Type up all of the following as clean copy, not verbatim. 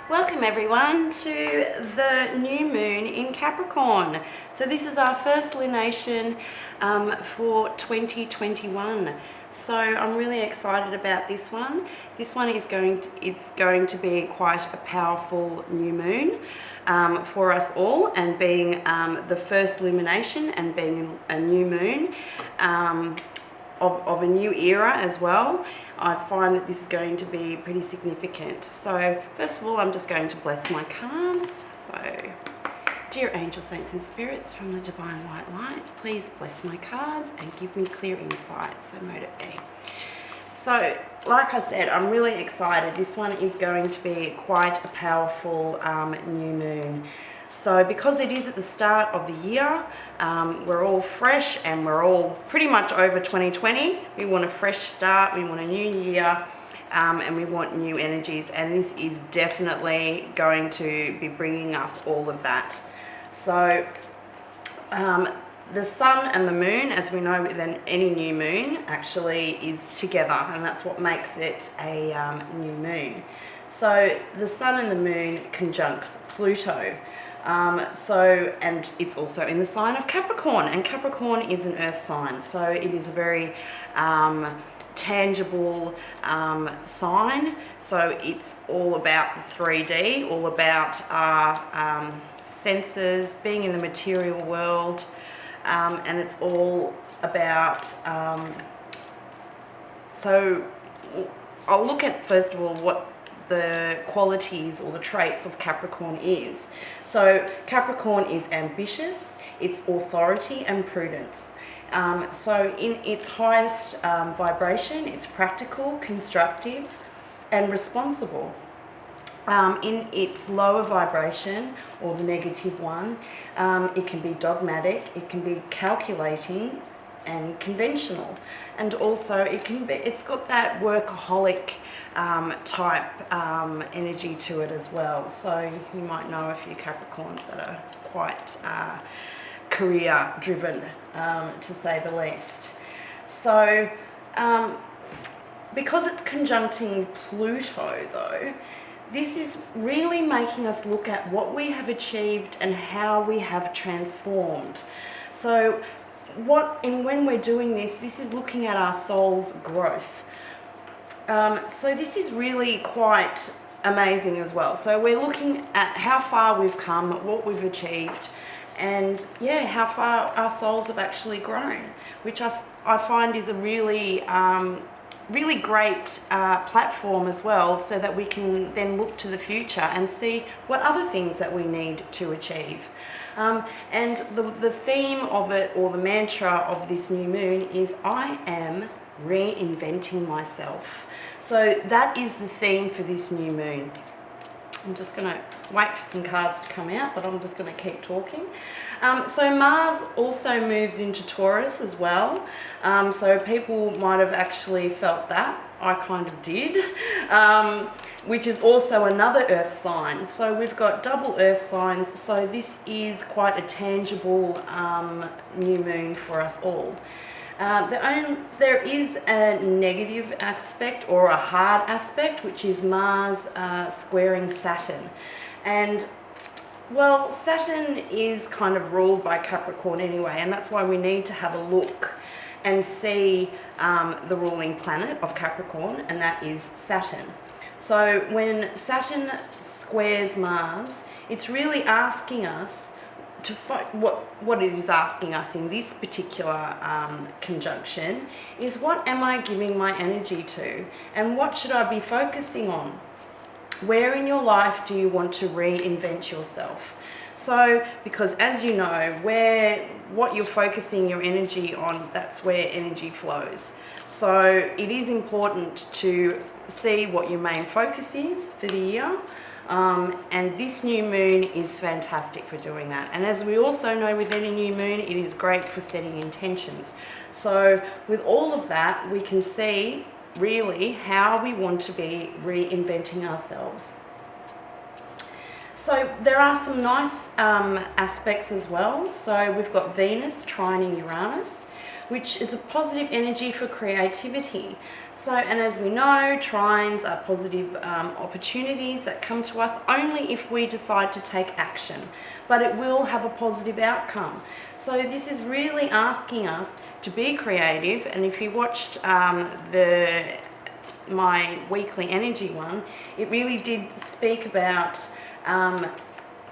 Welcome everyone to the new moon in Capricorn. So this is our first lunation for 2021. So I'm really excited about this one. This one is going to be quite a powerful new moon for us all, and being the first lumination and being a new moon of a new era as well. I find that this is going to be pretty significant. So first of all, I'm just going to bless my cards. So, dear angel, saints and spirits from the divine white light, please bless my cards and give me clear insight. So mote it be. So like I said, I'm really excited. This one is going to be quite a powerful new moon. So because it is at the start of the year, we're all fresh and we're all pretty much over 2020. We want a fresh start, we want a new year, and we want new energies. And this is definitely going to be bringing us all of that. So the sun and the moon, as we know with any new moon, actually is together, and that's what makes it a new moon. So the sun and the moon conjuncts Pluto. And it's also in the sign of Capricorn, and Capricorn is an earth sign, so it is a very tangible sign. So it's all about the 3D, all about our senses, being in the material world, and it's all about, so I'll look at first of all what the qualities or the traits of Capricorn is. So Capricorn is ambitious, it's authority and prudence. So in its highest vibration, it's practical, constructive and responsible. In its lower vibration, or the negative one, it can be dogmatic, it can be calculating and conventional, and also it's got that workaholic type energy to it as well. So you might know a few Capricorns that are quite career driven, to say the least. So because it's conjuncting Pluto though, this is really making us look at what we have achieved and how we have transformed. So when we're doing this is looking at our soul's growth. So this is really quite amazing as well. So we're looking at how far we've come, what we've achieved, and yeah, how far our souls have actually grown, which I find is a really really great platform as well, so that we can then look to the future and see what other things that we need to achieve. And the theme of it, or the mantra of this new moon, is I am reinventing myself. So that is the theme for this new moon. I'm just going to wait for some cards to come out, but I'm just going to keep talking. So Mars also moves into Taurus as well. So people might have actually felt that. I kind of did, which is also another earth sign. So we've got double earth signs. So this is quite a tangible new moon for us all. There is a negative aspect, or a hard aspect, which is Mars squaring Saturn. And well, Saturn is kind of ruled by Capricorn anyway, and that's why we need to have a look and see the ruling planet of Capricorn, and that is Saturn. So when Saturn squares Mars, it's really asking us to what it is asking us in this particular conjunction is, what am I giving my energy to, and what should I be focusing on? Where in your life do you want to reinvent yourself? So, because as you know, what you're focusing your energy on, that's where energy flows. So it is important to see what your main focus is for the year. And this new moon is fantastic for doing that. And as we also know, with any new moon, it is great for setting intentions. So with all of that, we can see really how we want to be reinventing ourselves. So there are some nice aspects as well. So we've got Venus trining Uranus, which is a positive energy for creativity. So, and as we know, trines are positive opportunities that come to us only if we decide to take action, but it will have a positive outcome. So this is really asking us to be creative. And if you watched my weekly energy one, it really did speak about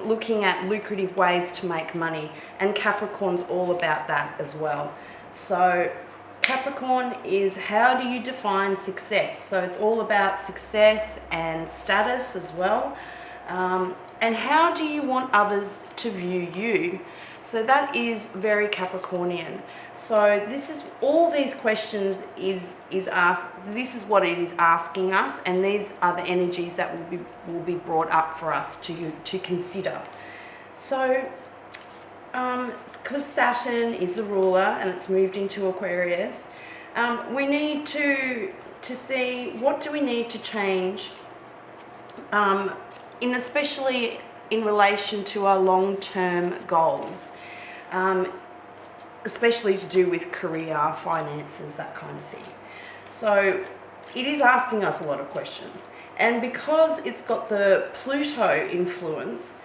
looking at lucrative ways to make money, and Capricorn's all about that as well. So Capricorn is, how do you define success? So it's all about success and status as well. And how do you want others to view you? So that is very Capricornian. So this is, all these questions is asked, this is what it is asking us, and these are the energies that will be brought up for us to consider. So because Saturn is the ruler and it's moved into Aquarius, we need to see what do we need to change, especially in relation to our long-term goals, especially to do with career, finances, that kind of thing. So it is asking us a lot of questions, and because it's got the Pluto influence,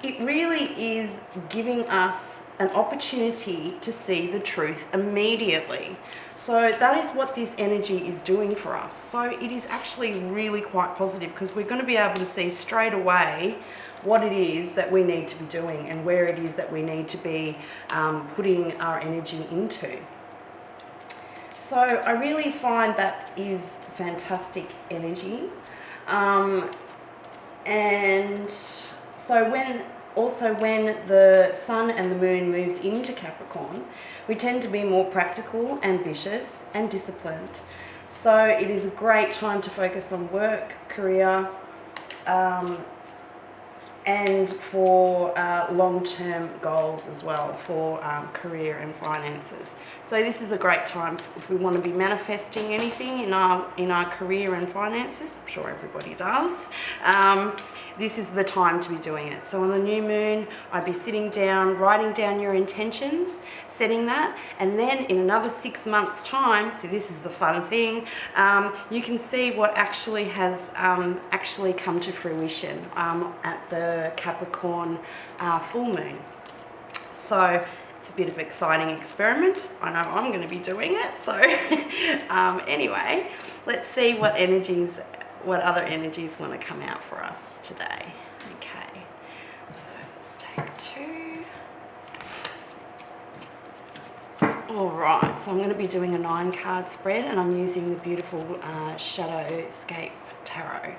it really is giving us an opportunity to see the truth immediately. So that is what this energy is doing for us. So it is actually really quite positive, because we're going to be able to see straight away what it is that we need to be doing and where it is that we need to be putting our energy into. So I really find that is fantastic energy. And so when the Sun and the Moon moves into Capricorn, we tend to be more practical, ambitious and disciplined. So it is a great time to focus on work, career, and for long-term goals as well, for career and finances. So this is a great time if we want to be manifesting anything in our career and finances. I'm sure everybody does. This is the time to be doing it. So on the new moon, I'd be sitting down, writing down your intentions, setting that, and then in another 6 months' time, so this is the fun thing, you can see what actually has actually come to fruition at the Capricorn full moon. So it's a bit of an exciting experiment. I know I'm going to be doing it. So anyway, let's see what other energies want to come out for us today. Okay, so let's take 2. All right, so I'm going to be doing a 9-card spread, and I'm using the beautiful Shadowscape tarot.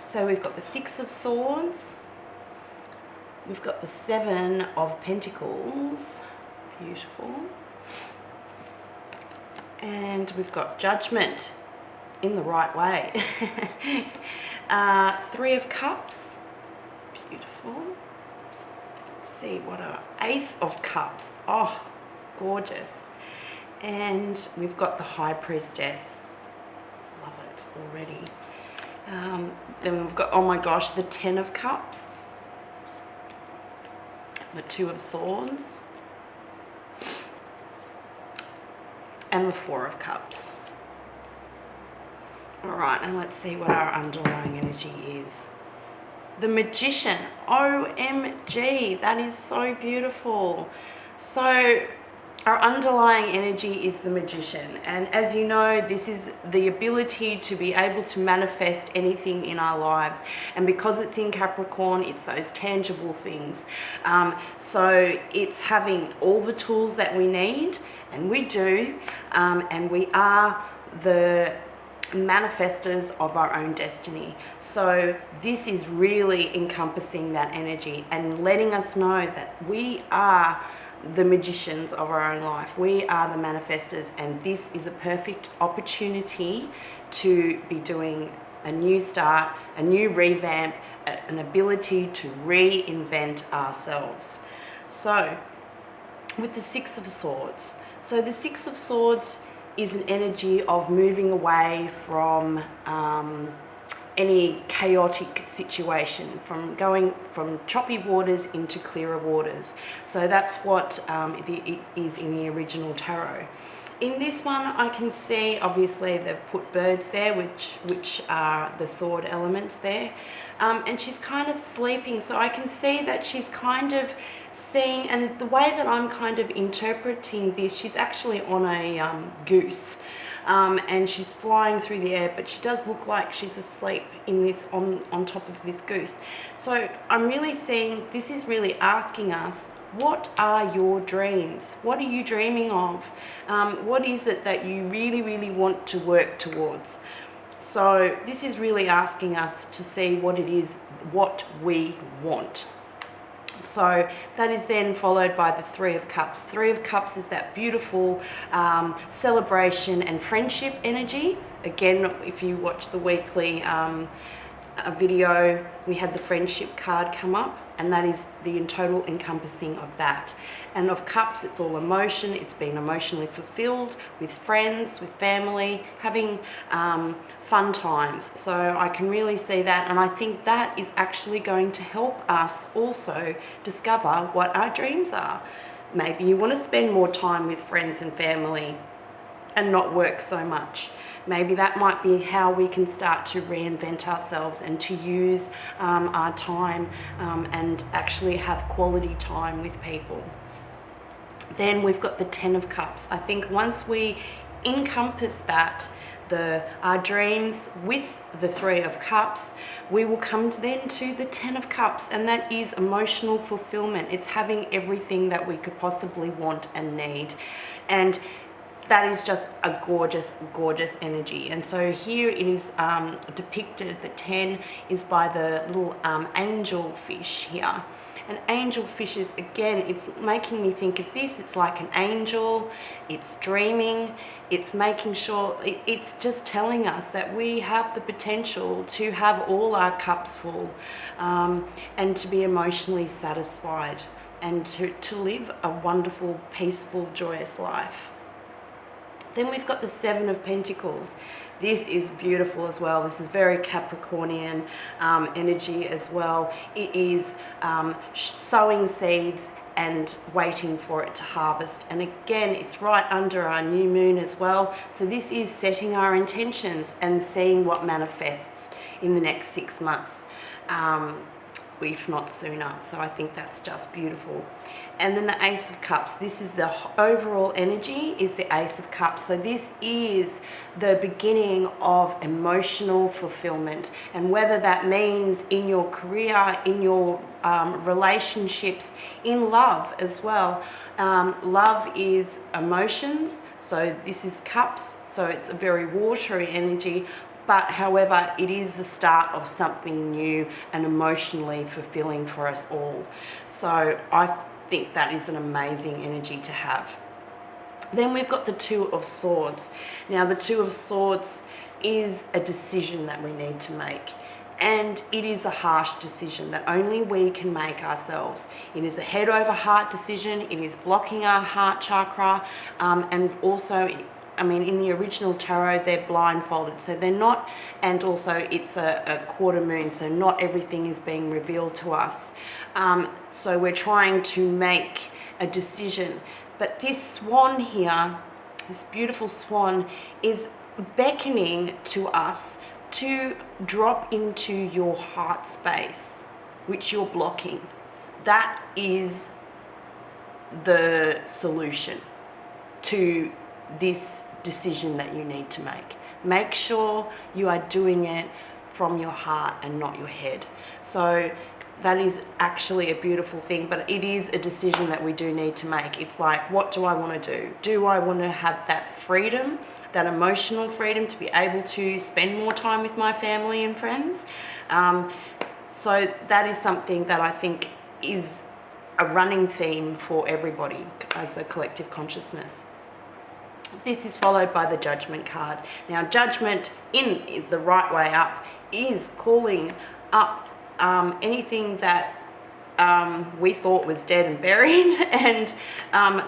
So we've got the 6 of Swords, we've got the 7 of Pentacles, beautiful, and we've got Judgment in the right way. 3 of Cups, beautiful. Let's see, what are Ace of Cups, oh, gorgeous. And we've got the High Priestess, love it already. Then we've got, oh my gosh, the 10 of Cups, the 2 of Swords, and the 4 of Cups. All right, and let's see what our underlying energy is. The Magician, OMG, that is so beautiful. So our underlying energy is the Magician, and as you know, this is the ability to be able to manifest anything in our lives, and because it's in Capricorn, it's those tangible things. So it's having all the tools that we need, and we do, and we are the manifestors of our own destiny. So this is really encompassing that energy and letting us know that we are the magicians of our own life. We are the manifestors, and this is a perfect opportunity to be doing a new start, a new revamp, an ability to reinvent ourselves. So with the 6 of Swords, so the 6 of Swords is an energy of moving away from any chaotic situation, from going from choppy waters into clearer waters. So that's what it is in the original tarot. In this one, I can see, obviously, they've put birds there, which are the sword elements there. And she's kind of sleeping, so I can see that she's kind of seeing, and the way that I'm kind of interpreting this, she's actually on a goose. And she's flying through the air, but she does look like she's asleep in this on top of this goose. So I'm really seeing this is really asking us, what are your dreams? What are you dreaming of? What is it that you really, really want to work towards? So this is really asking us to see what it is, what we want. So that is then followed by the Three of Cups. Three of Cups is that beautiful celebration and friendship energy. Again, if you watch the weekly video, we had the friendship card come up, and that is the total encompassing of that. And of Cups, it's all emotion. It's been emotionally fulfilled with friends, with family, having fun times. So I can really see that, and I think that is actually going to help us also discover what our dreams are. Maybe you want to spend more time with friends and family and not work so much. Maybe that might be how we can start to reinvent ourselves and to use our time and actually have quality time with people. Then we've got the Ten of Cups. I think once we encompass that, our dreams with the Three of Cups, we will come then to the Ten of Cups, and that is emotional fulfillment. It's having everything that we could possibly want and need. And that is just a gorgeous, gorgeous energy. And so here it is depicted, the 10 is by the little angel fish here. And angel fishes, again, it's making me think of this. It's like an angel, it's dreaming, it's making sure, it's just telling us that we have the potential to have all our cups full and to be emotionally satisfied and to live a wonderful, peaceful, joyous life. Then we've got the Seven of Pentacles. This is beautiful as well. This is very Capricornian energy as well. It is sowing seeds and waiting for it to harvest. And again, it's right under our new moon as well. So this is setting our intentions and seeing what manifests in the next 6 months, if not sooner. So I think that's just beautiful. And then the Ace of Cups, this is the overall energy, is the Ace of Cups. So this is the beginning of emotional fulfillment. And whether that means in your career, in your relationships, in love as well. Love is emotions, so this is Cups, so it's a very watery energy. But however, it is the start of something new and emotionally fulfilling for us all. So I think that is an amazing energy to have. Then we've got the Two of Swords. Now the Two of Swords is a decision that we need to make. And it is a harsh decision that only we can make ourselves. It is a head over heart decision. It is blocking our heart chakra. And also, I mean, in the original tarot, they're blindfolded, so they're not, and also it's a quarter moon, so not everything is being revealed to us. So we're trying to make a decision. But this swan here, this beautiful swan, is beckoning to us to drop into your heart space, which you're blocking. That is the solution to this decision that you need to make. Make sure you are doing it from your heart and not your head. So that is actually a beautiful thing, but it is a decision that we do need to make. It's like, what do I want to do? Do I want to have that freedom, that emotional freedom to be able to spend more time with my family and friends? So that is something that I think is a running theme for everybody as a collective consciousness. This is followed by the Judgment card. Now, Judgment in the right way up is calling up anything that we thought was dead and buried, and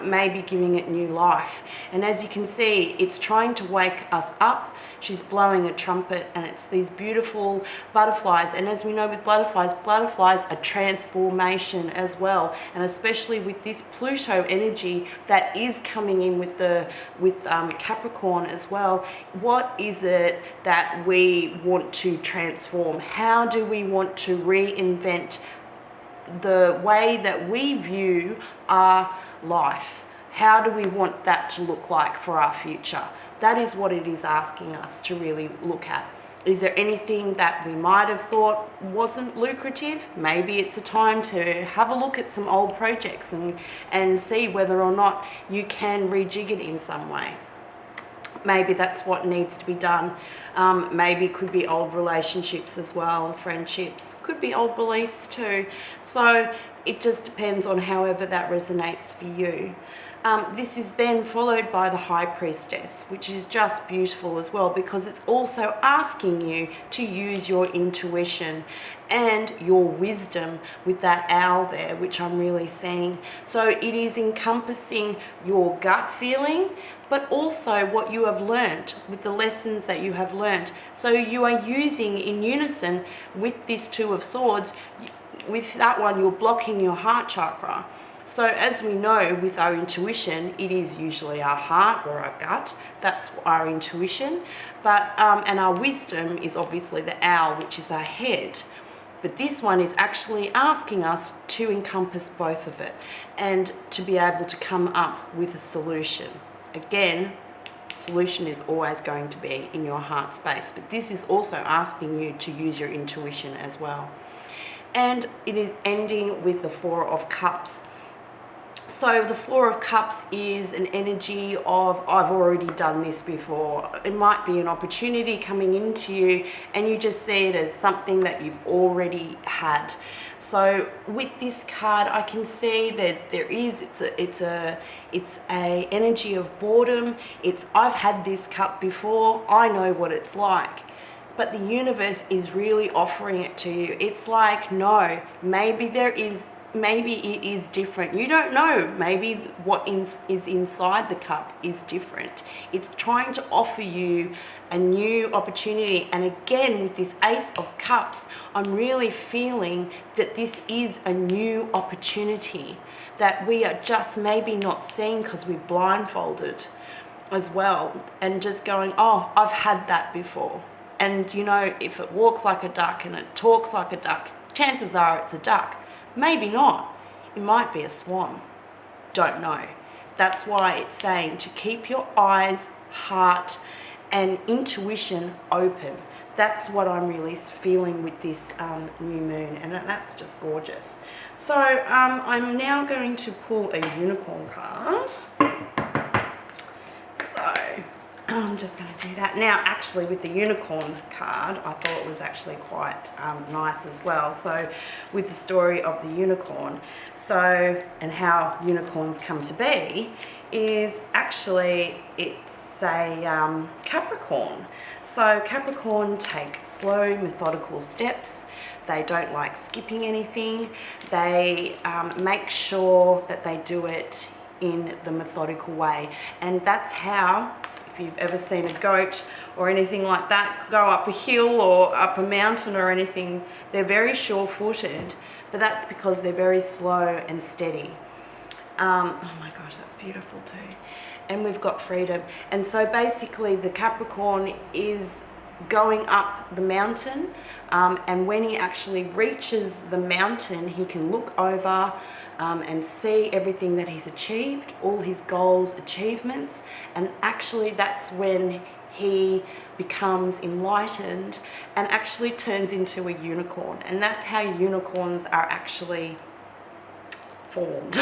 maybe giving it new life. And as you can see, it's trying to wake us up. She's blowing a trumpet, and it's these beautiful butterflies. And as we know with butterflies are transformation as well. And especially with this Pluto energy that is coming in with Capricorn as well. What is it that we want to transform? How do we want to reinvent the way that we view our life? How do we want that to look like for our future? That is what it is asking us to really look at. Is there anything that we might have thought wasn't lucrative? Maybe it's a time to have a look at some old projects and see whether or not you can rejig it in some way. Maybe that's what needs to be done. Maybe it could be old relationships as well, friendships, could be old beliefs too. So it just depends on however that resonates for you. This is then followed by the High Priestess, which is just beautiful as well, because it's also asking you to use your intuition and your wisdom with that owl there, which I'm really seeing. So it is encompassing your gut feeling, but also what you have learnt with the lessons that you have learnt. So you are using in unison with this Two of Swords. With that one, you're blocking your heart chakra. So as we know with our intuition, it is usually our heart or our gut. That's our intuition. But and our wisdom is obviously the owl, which is our head. But this one is actually asking us to encompass both of it and to be able to come up with a solution. Again, solution is always going to be in your heart space, but this is also asking you to use your intuition as well. And it is ending with the Four of Cups. So the Four of Cups is an energy of, I've already done this before. It might be an opportunity coming into you and you just see it as something that you've already had. So with this card, I can see it's a energy of boredom. I've had this cup before. I know what it's like. But the universe is really offering it to you. It's like, no, maybe it is different. You don't know. Maybe what is inside the cup is different. It's trying to offer you a new opportunity. And again, with this Ace of Cups, I'm really feeling that this is a new opportunity that we are just maybe not seeing because we're blindfolded as well. And just going, oh, I've had that before. And you know, if it walks like a duck and it talks like a duck, chances are it's a duck. Maybe not. It might be a swan. Don't know. That's why it's saying to keep your eyes, heart, and intuition open. That's what I'm really feeling with this new moon, and that's just gorgeous. So I'm now going to pull a unicorn card. So I'm just going to do that. Now, actually, with the unicorn card, I thought it was actually quite nice as well. So with the story of the unicorn, and how unicorns come to be, is actually, it's a Capricorn. So Capricorn take slow, methodical steps. They don't like skipping anything. They make sure that they do it in the methodical way. And that's how, if you've ever seen a goat or anything like that go up a hill or up a mountain or anything, they're very sure-footed, but that's because they're very slow and steady. Oh my gosh, that's beautiful too. And we've got freedom. And so basically the Capricorn is going up the mountain, and when he actually reaches the mountain, he can look over and see everything that he's achieved, all his goals, achievements, and actually that's when he becomes enlightened and actually turns into a unicorn. And that's how unicorns are actually formed.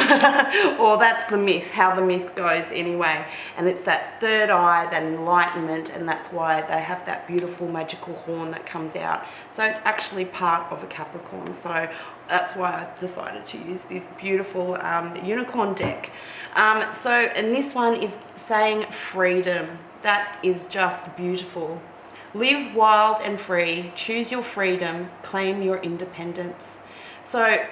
Or that's the myth, how the myth goes anyway. And it's that third eye, that enlightenment, and that's why they have that beautiful magical horn that comes out. So it's actually part of a Capricorn. So that's why I decided to use this beautiful unicorn deck. And this one is saying freedom. That is just beautiful. Live wild and free, choose your freedom, claim your independence. So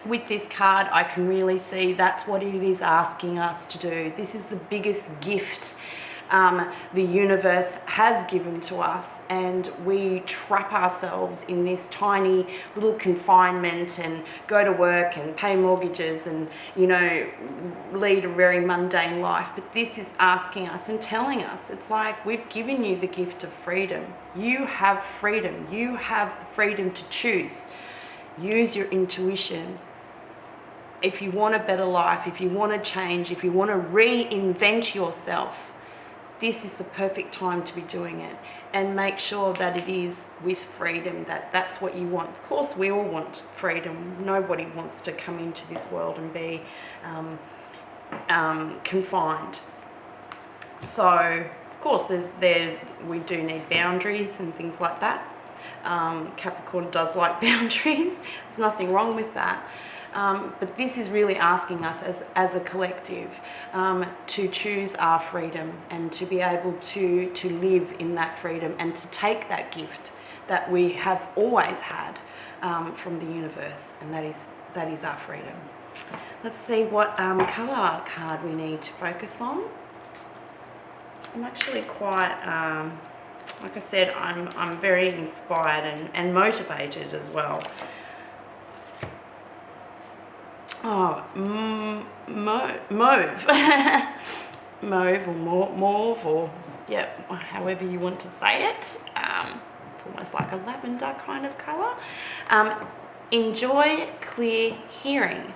with this card, I can really see that's what it is asking us to do. This is the biggest gift the universe has given to us, and we trap ourselves in this tiny little confinement and go to work and pay mortgages and, you know, lead a very mundane life. But this is asking us and telling us, it's like, we've given you the gift of freedom. You have freedom. You have the freedom to choose. Use your intuition. If you want a better life, if you want to change, if you want to reinvent yourself, this is the perfect time to be doing it. And make sure that it is with freedom, that's what you want. Of course, we all want freedom. Nobody wants to come into this world and be confined. So, of course, we do need boundaries and things like that. Capricorn does like boundaries. There's nothing wrong with that. But this is really asking us as a collective to choose our freedom and to be able to live in that freedom and to take that gift that we have always had from the universe, and that is our freedom. Let's see what colour card we need to focus on. I'm actually quite, like I said, I'm very inspired and motivated as well. Oh, mauve. Mauve or mauve, or yeah, however you want to say it. It's almost like a lavender kind of colour. Enjoy clear hearing.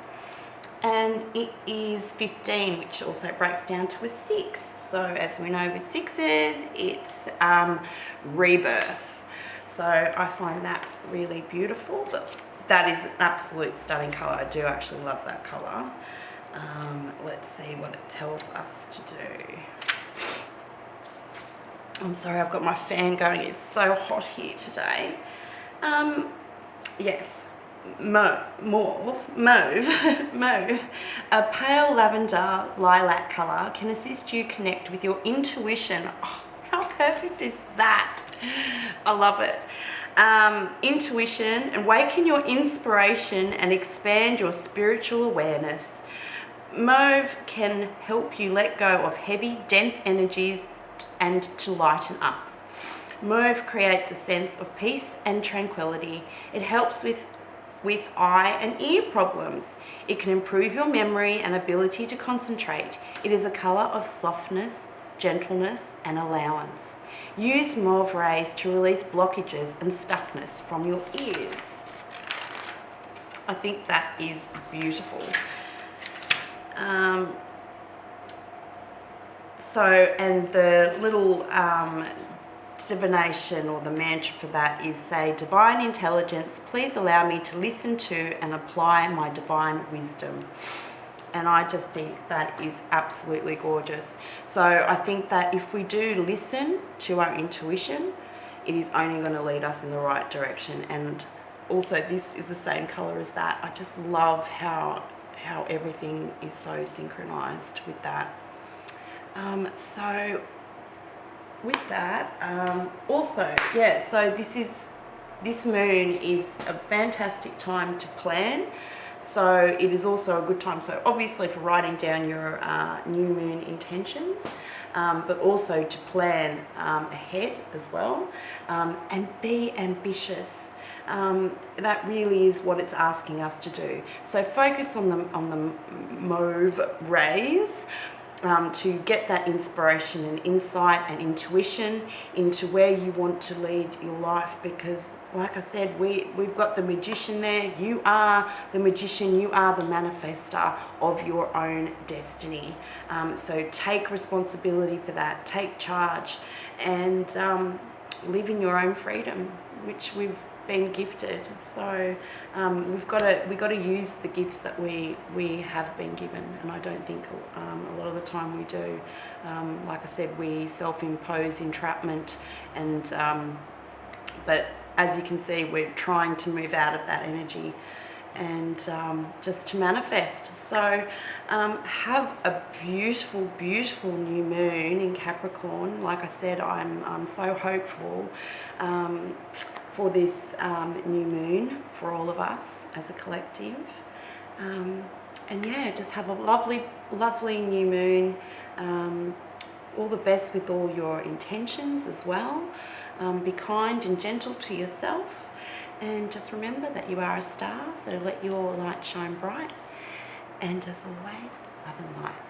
And it is 15, which also breaks down to a 6. So as we know with 6s, it's rebirth. So I find that really beautiful, but that is an absolute stunning colour. I do actually love that colour. Let's see what it tells us to do. I'm sorry, I've got my fan going. It's so hot here today. Yes, mauve. A pale lavender lilac colour can assist you connect with your intuition. Oh, how perfect is that? I love it. Intuition, and awaken your inspiration and expand your spiritual awareness. Mauve can help you let go of heavy, dense energies and to lighten up. Mauve creates a sense of peace and tranquility. It helps with eye and ear problems. It can improve your memory and ability to concentrate. It is a colour of softness, gentleness, and allowance. Use mauve rays to release blockages and stuckness from your ears. I think that is beautiful. And the little divination or the mantra for that is, say, divine intelligence, please allow me to listen to and apply my divine wisdom. And I just think that is absolutely gorgeous. So I think that if we do listen to our intuition, it is only going to lead us in the right direction. And also this is the same colour as that. I just love how everything is so synchronized with that. So with that, also, yeah, so this moon is a fantastic time to plan. So it is also a good time, so obviously for writing down your new moon intentions, but also to plan ahead as well, and be ambitious. That really is what it's asking us to do. So focus on the mauve rays to get that inspiration and insight and intuition into where you want to lead your life, because like I said, we've got the magician there. You are the magician. You are the manifester of your own destiny. So take responsibility for that. Take charge and live in your own freedom, which we've been gifted. So we've got to use the gifts that we have been given, and I don't think a lot of the time we do. Like I said, we self-impose entrapment, and but as you can see, we're trying to move out of that energy and just to manifest. So have a beautiful, beautiful new moon in Capricorn. Like I said, I'm so hopeful for this new moon for all of us as a collective. And yeah, just have a lovely, lovely new moon. All the best with all your intentions as well. Be kind and gentle to yourself. And just remember that you are a star, so let your light shine bright. And as always, love and light.